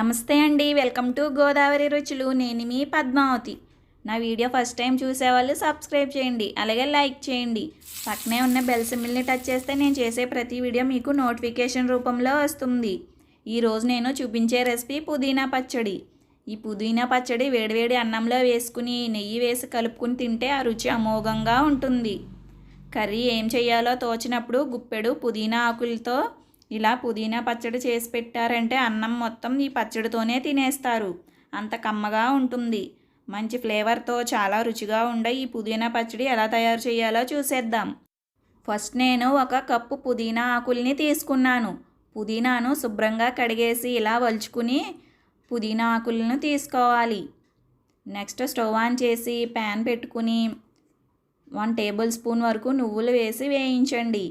నమస్తే అండి, welcome to Godavari రుచులు. నేను మీ పద్మావతి. నా వీడియో ఫస్ట్ టైం చూసేవాళ్ళు సబ్స్క్రైబ్ చేయండి, అలాగే లైక్ చేయండి. పక్కనే ఉన్న బెల్ సింబల్ని టచ్ చేస్తే నేను చేసే ప్రతి వీడియో మీకు నోటిఫికేషన్ రూపంలో వస్తుంది. ఈరోజు నేను చూపించే రెసిపీ పుదీనా పచ్చడి. ఈ పుదీనా పచ్చడి వేడివేడి అన్నంలో వేసుకుని నెయ్యి వేసి కలుపుకుని తింటే ఆ రుచి అమోఘంగా ఉంటుంది. కర్రీ ఏం చేయాలో తోచినప్పుడు గుప్పెడు పుదీనా ఆకులతో ఇలా పుదీనా పచ్చడి చేసి పెట్టారంటే అన్నం మొత్తం ఈ పచ్చడితోనే తినేస్తారు. అంత కమ్మగా ఉంటుంది. మంచి ఫ్లేవర్తో చాలా రుచిగా ఉండే ఈ పుదీనా పచ్చడి ఎలా తయారు చేయాలో చూసేద్దాం. ఫస్ట్ నేను 1 కప్పు పుదీనా ఆకుల్ని తీసుకున్నాను. పుదీనాను శుభ్రంగా కడిగేసి ఇలా వలుచుకుని పుదీనా ఆకులను తీసుకోవాలి. నెక్స్ట్ స్టవ్ ఆన్ చేసి ప్యాన్ పెట్టుకుని 1 టేబుల్ స్పూన్ వరకు నువ్వులు వేసి వేయించండి.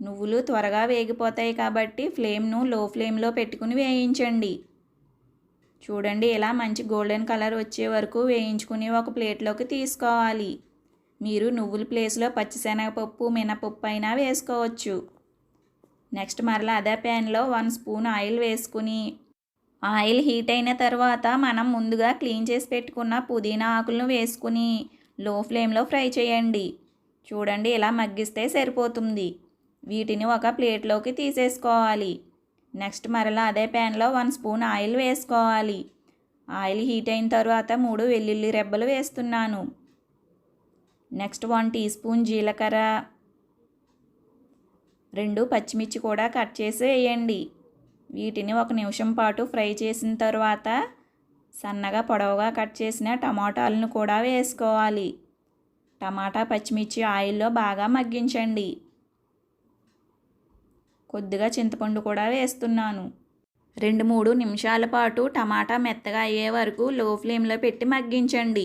నువ్వులు త్వరగా వేగిపోతాయి కాబట్టి ఫ్లేమ్ను లో ఫ్లేమ్లో పెట్టుకుని వేయించండి. చూడండి, ఇలా మంచి గోల్డెన్ కలర్ వచ్చే వరకు వేయించుకుని ఒక ప్లేట్లోకి తీసుకోవాలి. మీరు నువ్వుల ప్లేస్లో పచ్చిశనగపప్పు, మినపప్పు అయినా వేసుకోవచ్చు. నెక్స్ట్ మరలా అదే ప్యాన్లో 1 స్పూన్ ఆయిల్ వేసుకుని ఆయిల్ హీట్ అయిన తర్వాత మనం ముందుగా క్లీన్ చేసి పెట్టుకున్న పుదీనా ఆకులను వేసుకుని లో ఫ్లేమ్లో ఫ్రై చేయండి. చూడండి, ఇలా మగ్గిస్తే సరిపోతుంది. వీటిని ఒక ప్లేట్లోకి తీసేసుకోవాలి. నెక్స్ట్ మరలా అదే ప్యాన్లో 1 స్పూన్ ఆయిల్ వేసుకోవాలి. ఆయిల్ హీట్ అయిన తర్వాత 3 వెల్లుల్లి రెబ్బలు వేస్తున్నాను. నెక్స్ట్ 1 టీ స్పూన్ జీలకర్ర, 2 పచ్చిమిర్చి కూడా కట్ చేసి వేయండి. వీటిని 1 నిమిషం పాటు ఫ్రై చేసిన తర్వాత సన్నగా పొడవుగా కట్ చేసిన టమాటాలను కూడా వేసుకోవాలి. టమాటా పచ్చిమిర్చి ఆయిల్లో బాగా మగ్గించండి. కొద్దిగా చింతపండు కూడా వేస్తున్నాను. 2-3 నిమిషాల పాటు టమాటా మెత్తగా అయ్యే వరకు లో ఫ్లేమ్లో పెట్టి మగ్గించండి.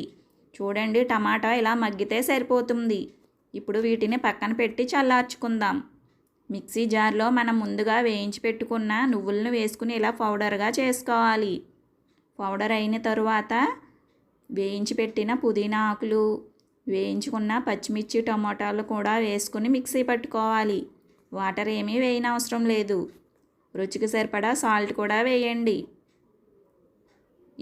చూడండి, టమాటా ఇలా మగ్గితే సరిపోతుంది. ఇప్పుడు వీటిని పక్కన పెట్టి చల్లార్చుకుందాం. మిక్సీ జార్లో మనం ముందుగా వేయించి పెట్టుకున్న నువ్వులను వేసుకుని ఇలా పౌడర్గా చేసుకోవాలి. పౌడర్ అయిన తరువాత వేయించి పెట్టిన పుదీనా ఆకులు, వేయించుకున్న పచ్చిమిర్చి, టమాటాలు కూడా వేసుకుని మిక్సీ పట్టుకోవాలి. వాటర్ ఏమీ వేయనవసరం లేదు. రుచికి సరిపడా సాల్ట్ కూడా వేయండి.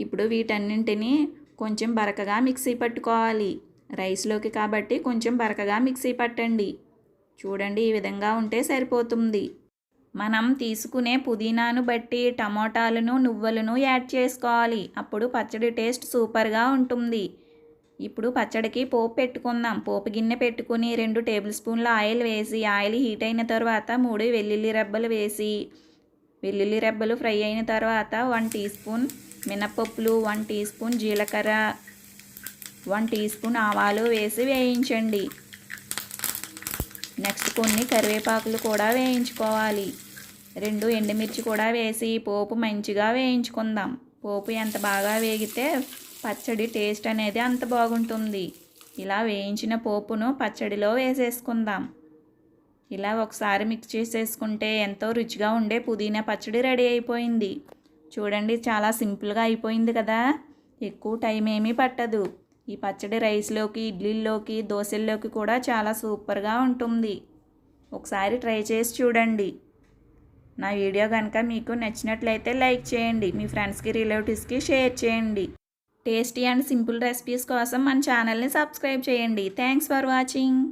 ఇప్పుడు వీటన్నింటినీ కొంచెం బరకగా మిక్సీ పట్టుకోవాలి. రైస్లోకి కాబట్టి కొంచెం బరకగా మిక్సీ పట్టండి. చూడండి, ఈ విధంగా ఉంటే సరిపోతుంది. మనం తీసుకునే పుదీనాను బట్టి టమోటాలను, నువ్వులను యాడ్ చేసుకోవాలి. అప్పుడు పచ్చడి టేస్ట్ సూపర్గా ఉంటుంది. ఇప్పుడు పచ్చడికి పోపు పెట్టుకుందాం. పోపు గిన్నె పెట్టుకుని 2 టేబుల్ స్పూన్ల ఆయిల్ వేసి ఆయిల్ హీట్ అయిన తర్వాత 3 వెల్లుల్లి రెబ్బలు వేసి వెల్లుల్లి రెబ్బలు ఫ్రై అయిన తర్వాత 1 టీ స్పూన్ మినపప్పులు, 1 టీ స్పూన్ జీలకర్ర, 1 టీ స్పూన్ ఆవాలు వేసి వేయించండి. నెక్స్ట్ కొన్ని కరివేపాకులు కూడా వేయించుకోవాలి. 2 ఎండుమిర్చి కూడా వేసి పోపు మంచిగా వేయించుకుందాం. పోపు ఎంత బాగా వేగితే పచ్చడి టేస్ట్ అనేది అంత బాగుంటుంది. ఇలా వేయించిన పోపును పచ్చడిలో వేసేసుకుందాం. ఇలా ఒకసారి మిక్స్ చేసేసుకుంటే ఎంతో రుచిగా ఉండే పుదీనా పచ్చడి రెడీ అయిపోయింది. చూడండి, చాలా సింపుల్గా అయిపోయింది కదా. ఎక్కువ టైం ఏమీ పట్టదు. ఈ పచ్చడి రైస్లోకి, ఇడ్లీల్లోకి, దోశల్లోకి కూడా చాలా సూపర్గా ఉంటుంది. ఒకసారి ట్రై చేసి చూడండి. నా వీడియో కనుక మీకు నచ్చినట్లయితే లైక్ చేయండి. మీ ఫ్రెండ్స్కి, రిలేటివ్స్కి షేర్ చేయండి. టేస్టీ అండ్ సింపుల్ రెసిపీస్ కోసం మన ఛానల్ని సబ్స్క్రైబ్ చేయండి. Thanks for watching.